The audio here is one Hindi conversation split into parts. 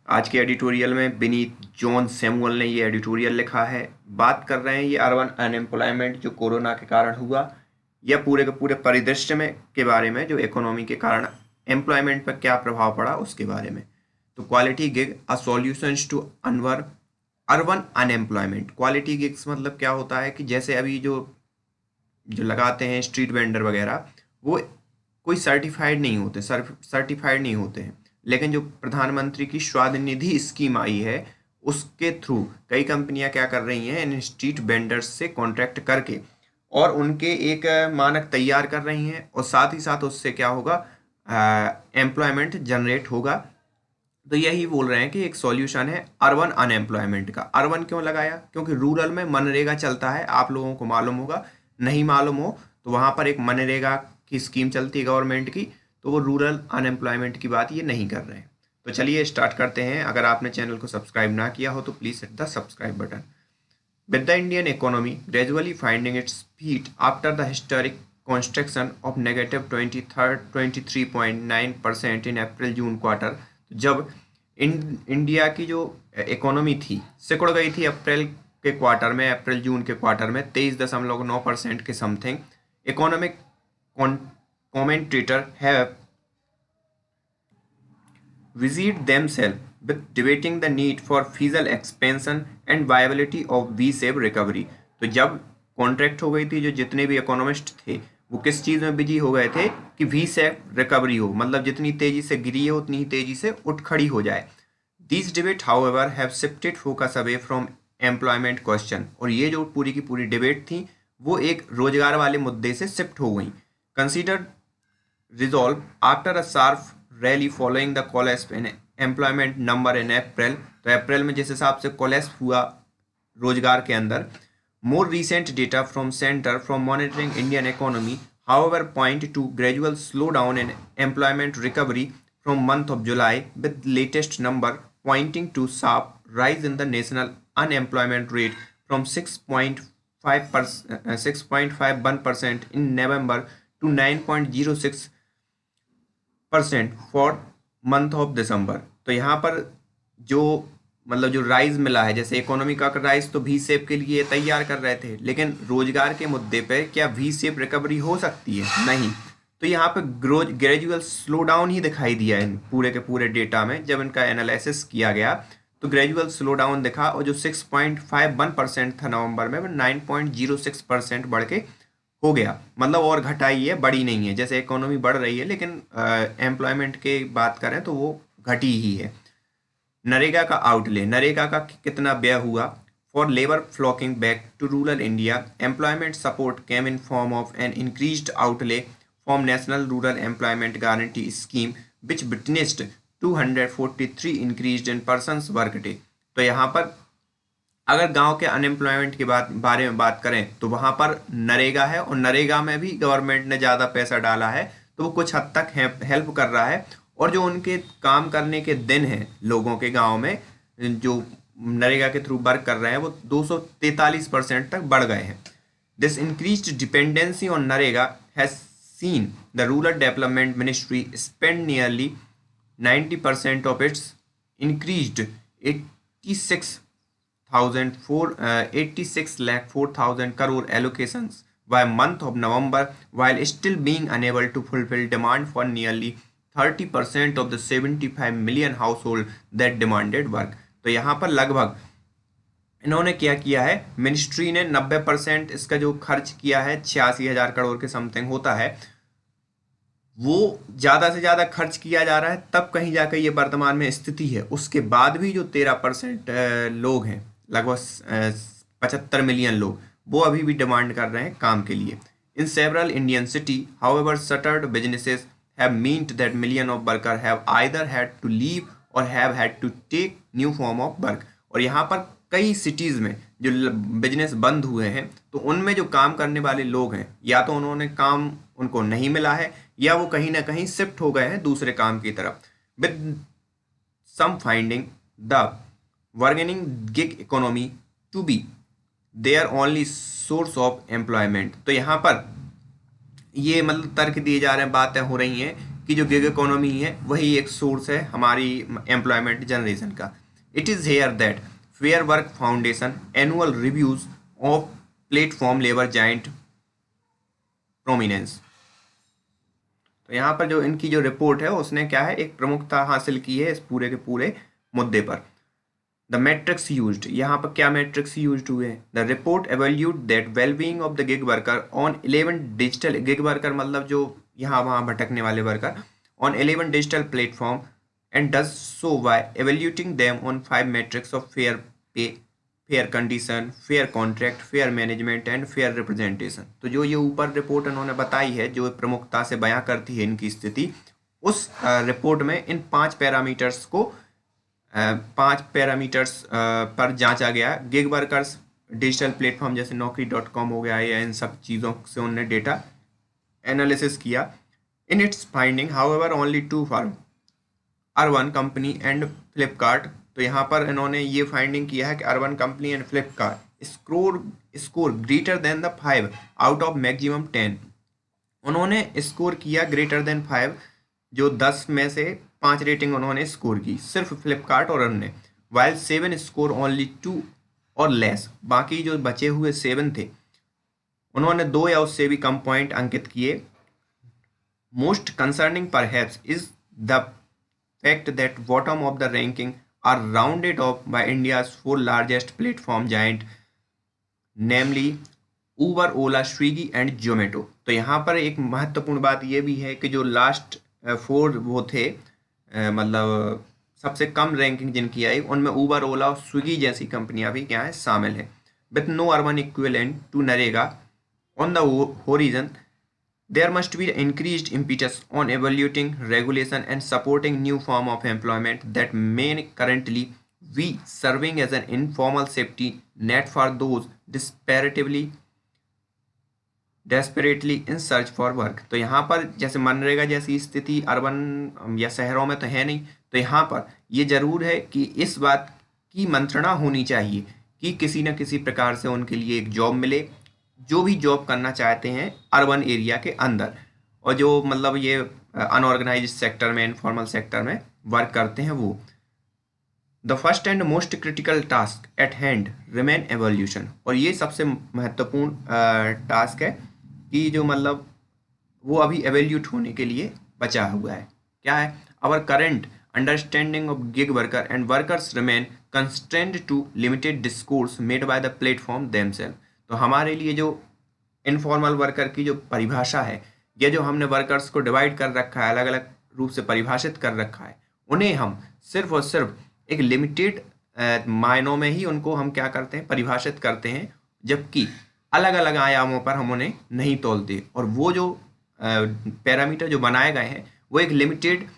आज के एडिटोरियल में बिनीत जॉन सैमुअल ने ये एडिटोरियल लिखा है। बात कर रहे हैं ये अर्बन अनएम्प्लॉयमेंट जो कोरोना के कारण हुआ या पूरे के पूरे परिदृश्य में के बारे में, जो इकोनॉमी के कारण एम्प्लॉयमेंट पर क्या प्रभाव पड़ा उसके बारे में। तो quality gig a solutions to अनवर अर्बन अनएम्प्लॉयमेंट। क्वालिटी गिग्स मतलब क्या होता है कि जैसे अभी जो जो लगाते हैं स्ट्रीट वेंडर वगैरह, वो कोई सर्टिफाइड नहीं होते हैं, लेकिन जो प्रधानमंत्री की स्वास्थ्य निधि स्कीम आई है उसके थ्रू कई कंपनियां क्या कर रही हैं, इन स्ट्रीट वेंडर्स से कॉन्ट्रैक्ट करके और उनके एक मानक तैयार कर रही हैं, और साथ ही साथ उससे क्या होगा, एम्प्लॉयमेंट जनरेट होगा। तो यही बोल रहे हैं कि एक सॉल्यूशन है अर्बन अनएम्प्लॉयमेंट का। अर्बन क्यों लगाया? क्योंकि रूरल में मनरेगा चलता है, आप लोगों को मालूम होगा, नहीं मालूम हो तो वहाँ पर एक मनरेगा की स्कीम चलती है गवर्नमेंट की, तो वो रूरल अनएम्प्लॉयमेंट की बात ये नहीं कर रहे हैं। तो चलिए स्टार्ट करते हैं। अगर आपने चैनल को सब्सक्राइब ना किया हो तो please hit the subscribe button. With the Indian economy gradually finding its feet after the historic contraction of negative 23.9% in April-June quarter, जब इंडिया की जो इकोनॉमी थी सिकुड़ गई थी अप्रैल के क्वार्टर में, अप्रैल जून के क्वार्टर में 23.9% के something, economic commentator have busied themselves with debating the need for fiscal expansion and viability of V-shaped recovery। तो जब कॉन्ट्रैक्ट हो गई थी, जो जितने भी इकोनॉमिस्ट थे वो किस चीज़ में बिजी हो गए थे कि वी शेप रिकवरी हो, मतलब जितनी तेजी से गिरी है उतनी ही तेजी से उठ खड़ी हो जाए। This debate however have shifted focus away from employment question. और ये जो पूरी की पूरी डिबेट थी वो एक रोजगार वाले मुद्दे से शिफ्ट हो गई। Consider resolve after a sharp rally following the collapse in employment number in April। तो अप्रैल में जिस हिसाब से कोलैप्स हुआ रोजगार के अंदर, more recent data from Center for Monitoring Indian Economy however point to gradual slowdown in employment recovery from month of July, with latest number pointing to sharp rise in the national unemployment rate from 6.51% in November to 9.06% for month of December. तो यहाँ पर जो मतलब जो राइज मिला है, जैसे इकोनॉमी का राइज तो वी शेप के लिए तैयार कर रहे थे, लेकिन रोजगार के मुद्दे पे क्या वी शेप रिकवरी हो सकती है? नहीं। तो यहाँ पे ग्रेजुअल स्लो डाउन ही दिखाई दिया इन पूरे के पूरे डेटा में। जब इनका एनालिसिस किया गया तो ग्रेजुअल स्लो डाउन दिखा, और जो 6.51% था नवंबर में, वो 9.06% बढ़ के हो गया। मतलब और घटाई है, बड़ी नहीं है। जैसे इकोनॉमी बढ़ रही है लेकिन एम्प्लॉयमेंट की बात करें तो वो घटी ही है। नरेगा का आउटले, नरेगा का कितना व्यय हुआ? For labour flocking back to rural India, employment support came in form of an increased outlay from national rural employment guarantee scheme which witnessed 243 increase in persons work day. तो यहाँ पर अगर गांव के अनएम्प्लॉयमेंट के बारे में बात करें तो वहां पर नरेगा है, और नरेगा में भी गवर्नमेंट ने ज़्यादा पैसा डाला है, तो वो कुछ हद तक हेल्प कर रहा है। और जो उनके काम करने के दिन हैं लोगों के गांव में, जो नरेगा के थ्रू वर्क कर रहे हैं, वो 243% तक बढ़ गए हैं। This increased dependency on NREGA has seen the rural development ministry spend nearly 90% of its increased 86 lakh 4,000 crore allocations by month of November, while still being unable to fulfill demand for nearly 30% of the 75 million household that demanded work। तो यहाँ पर लगभग इन्होंने क्या किया है, मिनिस्ट्री ने 90% इसका जो खर्च किया है, 86,000 करोड़ के समथिंग होता है, वो ज़्यादा से ज़्यादा खर्च किया जा रहा है, तब कहीं जाकर ये वर्तमान में स्थिति है। उसके बाद भी जो 13% लोग हैं, लगभग 75 मिलियन लोग, वो अभी भी डिमांड कर रहे हैं काम के लिए। In several Indian city however shuttered businesses have meant that million of worker have either had to leave और have had to take new form of work. और यहाँ पर कई सिटीज़ में जो बिजनेस बंद हुए हैं, तो उनमें जो काम करने वाले लोग हैं, या तो उन्होंने काम उनको नहीं मिला है, या वो कहीं ना कहीं शिफ्ट हो गए हैं दूसरे काम की तरफ। With some finding the burgeoning gig economy to be their only source of employment. तो यहाँ पर ये मतलब तर्क दिए जा रहे हैं, बातें हो रही हैं कि जो गिग इकोनॉमी है वही एक सोर्स है हमारी एम्प्लॉयमेंट जनरेशन का। It is here that fair work foundation annual reviews of platform labour giant prominence. तो यहाँ पर जो इनकी जो रिपोर्ट है उसने क्या है, एक प्रमुखता हासिल की है इस पूरे के पूरे मुद्दे पर। द मैट्रिक्स यूज्ड, यहाँ पर क्या मैट्रिक्स यूज्ड हुए हैं? The report evaluate that wellbeing of the gig worker on 11 digital, gig worker मतलब जो यहाँ वहाँ भटकने वाले worker, on 11 digital platform and does so by evaluating them on 5 metrics of fair pay, fair condition, fair contract, fair management and fair representation. तो जो ये ऊपर रिपोर्ट उन्होंने बताई है जो प्रमुखता से बयां करती है इनकी स्थिति, उस रिपोर्ट में इन 5 पैरामीटर्स को 5 पैरामीटर्स पर जांचा गया। गिग वर्कर्स डिजिटल प्लेटफॉर्म जैसे Naukri.com हो गया या इन सब चीज़ों से उन्होंने डेटा एनालिसिस किया। In its finding however only 2 firm, urban company and Flipkart. तो यहाँ पर इन्होंने ये फाइंडिंग किया है कि urban company and Flipkart score greater than the 5 out of maximum 10। उन्होंने स्कोर किया ग्रेटर देन 5, जो 10 में से 5 रेटिंग उन्होंने स्कोर की, सिर्फ फ्लिपकार्ट और अन्य। वाइल 7 स्कोर ओनली 2 और लेस, बाकी जो बचे हुए 7 थे उन्होंने 2 या उससे भी कम पॉइंट अंकित किए। Most concerning perhaps is the fact that bottom of the ranking are rounded off by India's 4 largest platform giant, namely Uber, Ola, Swiggy and Zomato। तो यहाँ पर एक महत्वपूर्ण बात ये भी है कि जो लास्ट 4 वो थे, मतलब सबसे कम रैंकिंग जिनकी आई, उनमें ऊबर, ओला और स्विगी जैसी कंपनियां भी क्या है शामिल है। With no urban equivalent to NREGA on the horizon, there must be increased impetus on evaluating regulation and supporting new form of employment that may currently be serving as an informal safety net for those desperately in search for work। तो यहाँ पर जैसे मनरेगा जैसी स्थिति अर्बन या शहरों में तो है नहीं, तो यहाँ पर ये जरूर है कि इस बात की मंत्रणा होनी चाहिए कि किसी न किसी प्रकार से उनके लिए एक जॉब मिले, जो भी जॉब करना चाहते हैं अर्बन एरिया के अंदर, और जो मतलब ये अनऑर्गेनाइज्ड सेक्टर में, इनफॉर्मल सेक्टर में वर्क करते हैं वो। The first and most critical task at hand remain evolution. और ये सबसे महत्वपूर्ण टास्क है कि जो मतलब वो अभी एवेल्यूट होने के लिए बचा हुआ है। क्या है? Our current understanding of gig worker and workers remain constrained to limited discourse made by the platform themself. तो हमारे लिए जो इनफॉर्मल वर्कर की जो परिभाषा है, या जो हमने वर्कर्स को डिवाइड कर रखा है, अलग अलग रूप से परिभाषित कर रखा है, उन्हें हम सिर्फ और सिर्फ एक लिमिटेड मायनों में ही उनको हम क्या करते हैं, परिभाषित करते हैं, जबकि अलग अलग आयामों पर हम उन्हें नहीं तोलते। और वो जो पैरामीटर जो बनाए गए हैं वो एक लिमिटेड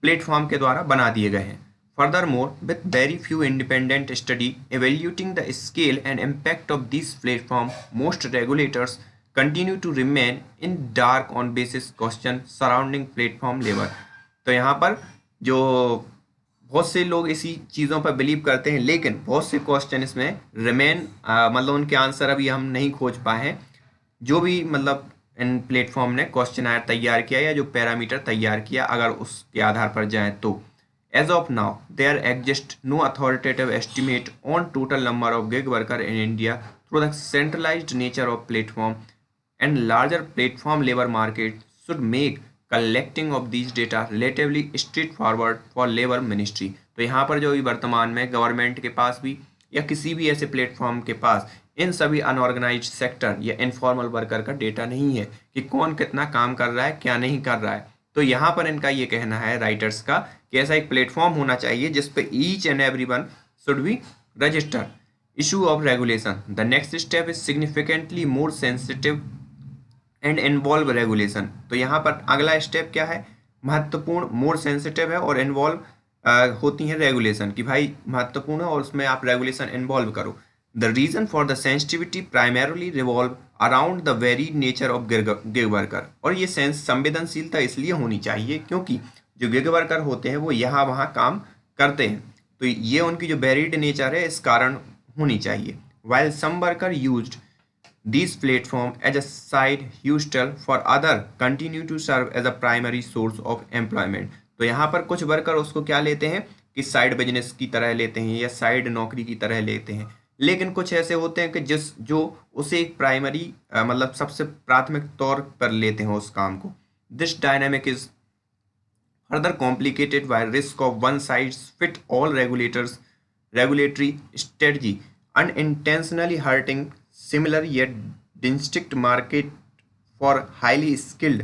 प्लेटफॉर्म के द्वारा बना दिए गए हैं। Furthermore, with very few independent study evaluating the scale and impact of these platforms, most regulators continue to remain in dark on basis question surrounding platform labor। तो यहाँ पर जो बहुत से लोग इसी चीज़ों पर बिलीव करते हैं, लेकिन बहुत से क्वेश्चन इसमें रिमेन, मतलब उनके आंसर अभी हम नहीं खोज पाए हैं। जो भी मतलब इन प्लेटफॉर्म ने क्वेश्चन तैयार किया या जो पैरामीटर तैयार किया, अगर उसके आधार पर जाएँ तो as of now there exists no authoritative estimate on total number of gig worker in India through the centralized nature of platform and larger platform labor market should make collecting of these data relatively straightforward for labor ministry। तो यहाँ पर जो भी वर्तमान में गवर्नमेंट के पास भी या किसी भी ऐसे प्लेटफॉर्म के पास इन सभी अनऑर्गेनाइज्ड सेक्टर या इनफॉर्मल वर्कर का डेटा नहीं है कि कौन कितना काम कर रहा है, क्या नहीं कर रहा है। तो यहाँ पर इनका ये कहना है राइटर्स का कि ऐसा एक प्लेटफॉर्म होना चाहिए जिस पे each and everyone should be register. Issue of regulation, the next step is significantly more sensitive and involve regulation. तो यहाँ पर अगला स्टेप क्या है, महत्वपूर्ण, मोर सेंसिटिव है और इन्वॉल्व होती हैं रेगुलेशन, कि भाई महत्वपूर्ण है और उसमें आप रेगुलेशन इन्वॉल्व करो। The reason for the sensitivity primarily revolve around the very nature of gig worker. और ये संवेदनशीलता इसलिए होनी चाहिए क्योंकि जो गिग वर्कर होते हैं वो यहाँ वहाँ काम करते हैं, तो ये उनकी जो वेरीड नेचर है इस कारण होनी चाहिए। While some worker used these platform as a side hustle for other continue to serve as a primary source of employment। तो यहाँ पर कुछ वर्कर उसको क्या लेते हैं कि साइड बिजनेस की तरह लेते हैं या साइड नौकरी की तरह लेते हैं, लेकिन कुछ ऐसे होते हैं कि जो उसे एक प्राइमरी मतलब सबसे प्राथमिक तौर पर लेते हैं उस काम को। This dynamic is further complicated by risk of one size fit all regulatory strategy unintentionally hurting similar yet distinct market for highly skilled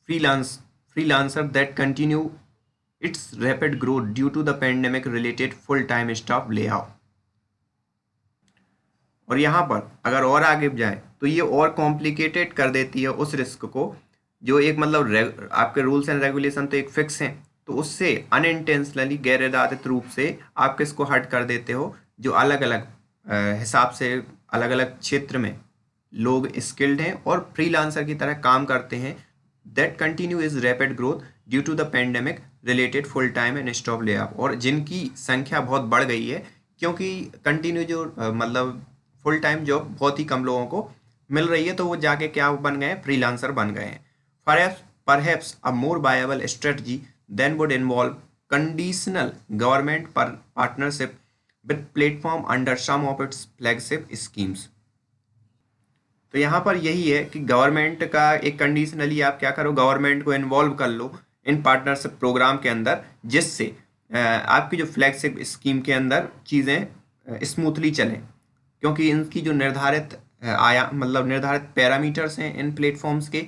freelancer that continue its rapid growth due to the pandemic related full time staff layoff। और यहाँ पर अगर और आगे जाए तो ये और कॉम्प्लिकेटेड कर देती है उस रिस्क को, जो एक मतलब आपके रूल्स एंड रेगुलेशन तो एक फिक्स हैं, तो उससे अनइंटेंशनली गैर इरादत रूप से आप किसको हट कर देते हो, जो अलग अलग हिसाब से अलग अलग क्षेत्र में लोग स्किल्ड हैं और फ्रीलांसर की तरह काम करते हैं, that continue is rapid growth due to the pandemic related full time and stop lay off. और जिनकी संख्या बहुत बढ़ गई है क्योंकि कंटिन्यू जो मतलब फुल टाइम जॉब बहुत ही कम लोगों को मिल रही है, तो वो जाके क्या बन गए हैं, फ्रीलांसर बन गए हैं। Perhaps a more viable strategy then would involve conditional government partnership with platform under some of its flagship schemes। तो यहाँ पर यही है कि गवर्नमेंट का एक कंडीशनली आप क्या करो, गवर्नमेंट को इन्वॉल्व कर लो इन पार्टनरशिप प्रोग्राम के अंदर, जिससे आपकी जो फ्लैगशिप स्कीम के अंदर चीज़ें स्मूथली चलें, क्योंकि इनकी जो निर्धारित मतलब निर्धारित पैरामीटर्स हैं इन प्लेटफॉर्म्स के,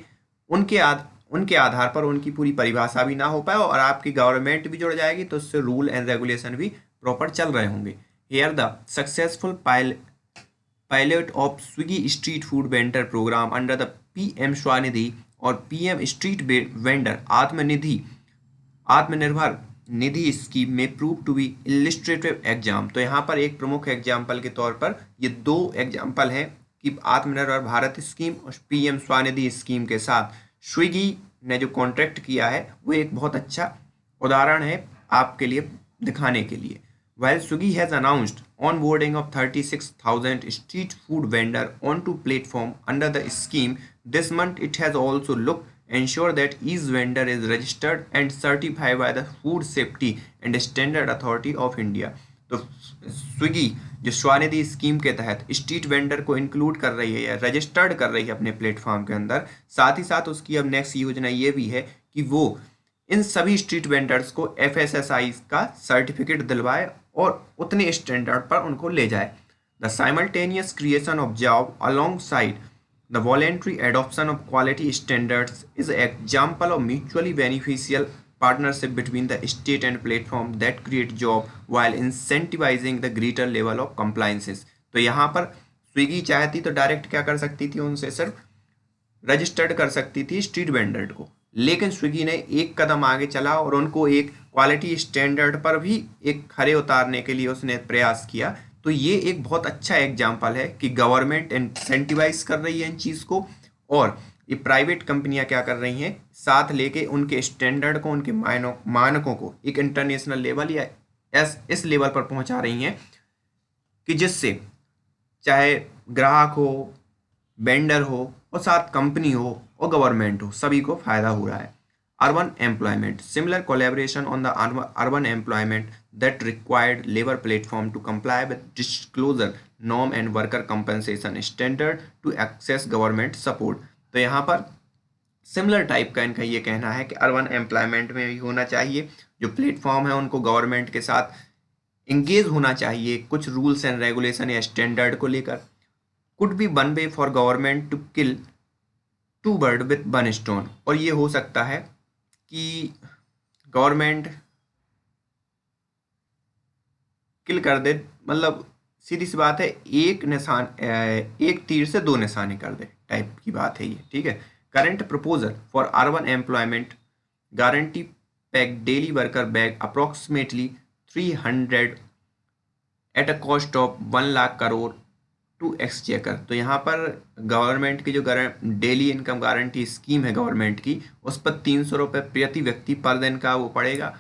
उनके आधार पर उनकी पूरी परिभाषा भी ना हो पाए और आपकी गवर्नमेंट भी जुड़ जाएगी, तो उससे रूल एंड रेगुलेशन भी प्रॉपर चल रहे होंगे। Here the successful pilot of Swiggy street food vendor programme under the PM Svanidhi और PM street vendor Atmanirbhar Nidhi scheme में prove to be illustrative exam. तो यहाँ पर एक प्रमुख एग्जाम्पल के तौर पर ये दो एग्जाम्पल हैं कि आत्मनिर्भर भारत स्कीम और पीएम स्वनिधि स्कीम के साथ स्विगी ने जो कॉन्ट्रैक्ट किया है वो एक बहुत अच्छा उदाहरण है आपके लिए दिखाने के लिए। While Swiggy has announced onboarding of 36,000 street food vendor onto platform under the scheme this month, it has also looked ensure that each vendor is registered and certified by the Food Safety and Standard Authority of India। तो स्विगी जो स्वनिधि स्कीम के तहत स्ट्रीट वेंडर को इंक्लूड कर रही है या रजिस्टर्ड कर रही है अपने प्लेटफॉर्म के अंदर, साथ ही साथ उसकी अब नेक्स्ट योजना ये भी है कि वो इन सभी स्ट्रीट वेंडर्स को FSSAI का सर्टिफिकेट दिलवाए और उतने स्टैंडर्ड पर उनको ले जाए। The simultaneous creation of job alongside the voluntary adoption of quality standards is example of mutually beneficial partnership between the state and platform that create job while incentivizing the greater level of compliances। तो यहाँ पर स्विगी चाहती तो डायरेक्ट क्या कर सकती थी, उनसे सिर्फ रजिस्टर्ड कर सकती थी स्ट्रीट वेंडर को, लेकिन स्विगी ने एक कदम आगे चला और उनको एक क्वालिटी स्टैंडर्ड पर भी एक खरे उतारने के लिए उसने प्रयास किया। तो ये एक बहुत अच्छा एग्जाम्पल है कि गवर्नमेंट इंसेंटिवाइज कर रही है इन चीज़ को और ये प्राइवेट कंपनियां क्या कर रही हैं, साथ लेके उनके स्टैंडर्ड को, उनके मानकों को एक इंटरनेशनल लेवल या इस लेवल पर पहुंचा रही हैं कि जिससे चाहे ग्राहक हो, वेंडर हो और साथ कंपनी हो और गवर्नमेंट हो, सभी को फायदा हो रहा है। Urban employment similar collaboration on the urban employment that required labour platform to comply with disclosure norm and worker compensation standard to access government support. तो यहाँ पर सिमिलर टाइप का इनका ये कहना है कि अर्बन एम्प्लॉयमेंट में भी होना चाहिए, जो प्लेटफॉर्म है उनको गवर्नमेंट के साथ इंगेज होना चाहिए कुछ रूल्स एंड रेगुलेशन या स्टैंडर्ड को लेकर। Could be one way for government to kill two bird with one stone. और ये हो सकता है कि गवर्नमेंट किल कर दे, मतलब सीधी सी बात है एक तीर से दो निशाने कर दे टाइप की बात है ये, ठीक है। Current proposal for urban employment guarantee pack daily worker bag approximately 300 at a cost of 1 lakh crore to exchequer. तो यहाँ पर गवर्नमेंट की जो डेली इनकम गारंटी स्कीम है गवर्नमेंट की, उस पर 300 रुपये प्रति व्यक्ति पर दिन का वो पड़ेगा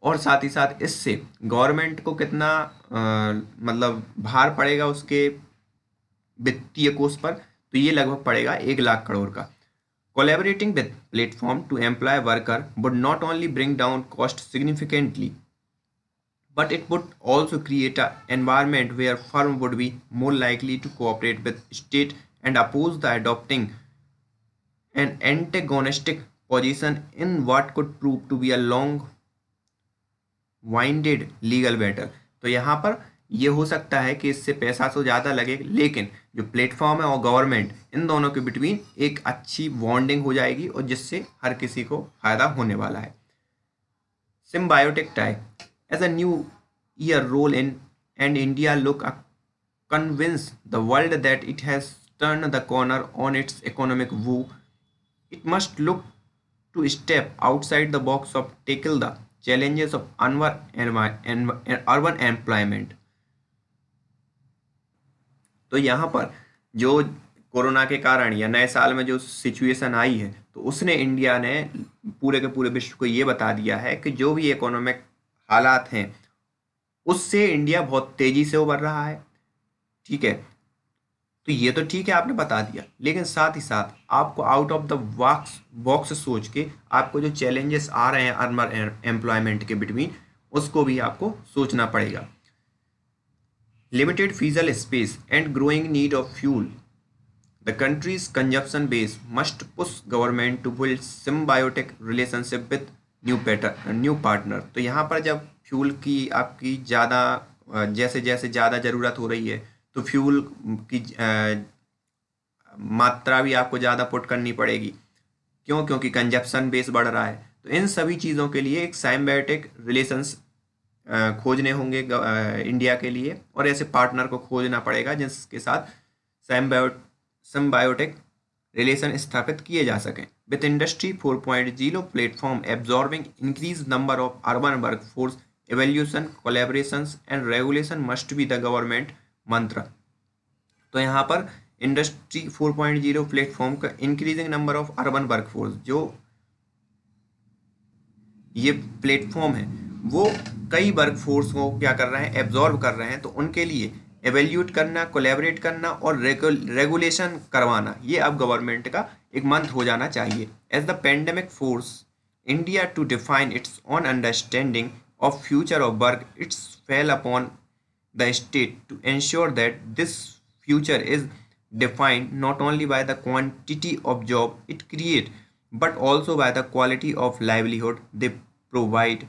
और साथ ही साथ इससे गवर्नमेंट को कितना मतलब भार पड़ेगा उसके वित्तीय कोष पर, तो ये लगभग पड़ेगा 1 लाख करोड़ का। Collaborating with platform to employ worker would not only bring down cost significantly, but it would also create an environment where firms would be more likely to cooperate with state and oppose the adopting an antagonistic position in what could prove to be a long winded legal battle। तो यहाँ पर ये हो सकता है कि इससे पैसा तो ज़्यादा लगे, लेकिन जो प्लेटफॉर्म है और गवर्नमेंट, इन दोनों के बिटवीन एक अच्छी बॉन्डिंग हो जाएगी और जिससे हर किसी को फायदा होने वाला है। Symbiotic tie. As a new year roll in and India look convince the world that it has turned the corner on its economic woo, it must look to step outside the box of tackle the challenges of urban employment। तो यहाँ पर जो कोरोना के कारण या नए साल में जो सिचुएशन आई है, तो उसने इंडिया ने पूरे के पूरे विश्व को ये बता दिया है कि जो भी इकोनॉमिक हालात हैं उससे इंडिया बहुत तेजी से उभर रहा है। ठीक है, तो ये तो ठीक है आपने बता दिया, लेकिन साथ ही साथ आपको आउट ऑफ द बॉक्स सोच के आपको जो चैलेंजेस आ रहे हैं अर्बन एम्प्लॉयमेंट के बिटवीन, उसको भी आपको सोचना पड़ेगा। Limited physical space and growing need of fuel, the country's consumption base must push government to build symbiotic relationship with new partner। तो यहाँ पर जब फ्यूल की आपकी ज़्यादा जैसे जैसे ज़्यादा ज़रूरत हो रही है, तो फ्यूल की मात्रा भी आपको ज़्यादा पुट करनी पड़ेगी। क्यों? क्योंकि कंजप्शन बेस बढ़ रहा है। तो इन सभी चीज़ों के लिए एक साइम्बायोटिक रिलेशंस खोजने होंगे इंडिया के लिए, और ऐसे पार्टनर को खोजना पड़ेगा जिसके साथ सिम्बायोटिक रिलेशन स्थापित किए जा सकें। With industry 4.0 platform absorbing increase number of urban workforce, evaluation, collaborations and regulation must be the government मंत्र। तो यहाँ पर इंडस्ट्री 4.0 प्लेटफॉर्म का increasing number of urban workforce, जो ये प्लेटफॉर्म है वो कई वर्कफोर्स को क्या कर रहे हैं, एब्जॉर्ब कर रहे हैं। तो उनके लिए एवेल्यूट करना, कोलैबोरेट करना और रेगुलेशन करवाना, ये अब गवर्नमेंट का एक मंत्र हो जाना चाहिए। As the pandemic force India to define its own understanding of future of work, it's fell upon the state to ensure that this future is defined not only by the quantity of job it create but also by the quality of livelihood they provide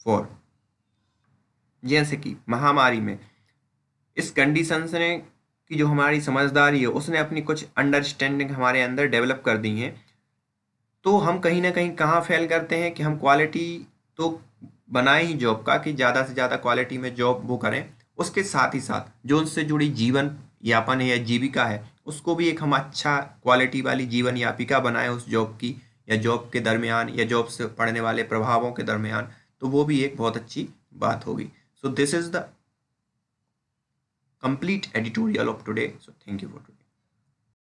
for। जैसे कि महामारी में इस कंडीशन ने कि जो हमारी समझदारी है उसने अपनी कुछ अंडरस्टैंडिंग हमारे अंदर डेवलप कर दी है, तो हम कहीं ना कहीं कहाँ फेल करते हैं कि हम क्वालिटी तो बनाए ही जॉब का कि ज़्यादा से ज़्यादा क्वालिटी में जॉब वो करें, उसके साथ ही साथ जो उनसे जुड़ी जीवन यापन है या जीविका है उसको भी एक हम अच्छा क्वालिटी वाली जीवन यापिका बनाए उस जॉब की, या जॉब के दरमियान या जॉब से पड़ने वाले प्रभावों के दरमियान, तो वो भी एक बहुत अच्छी बात होगी। So this is the complete editorial of today, so thank you for today।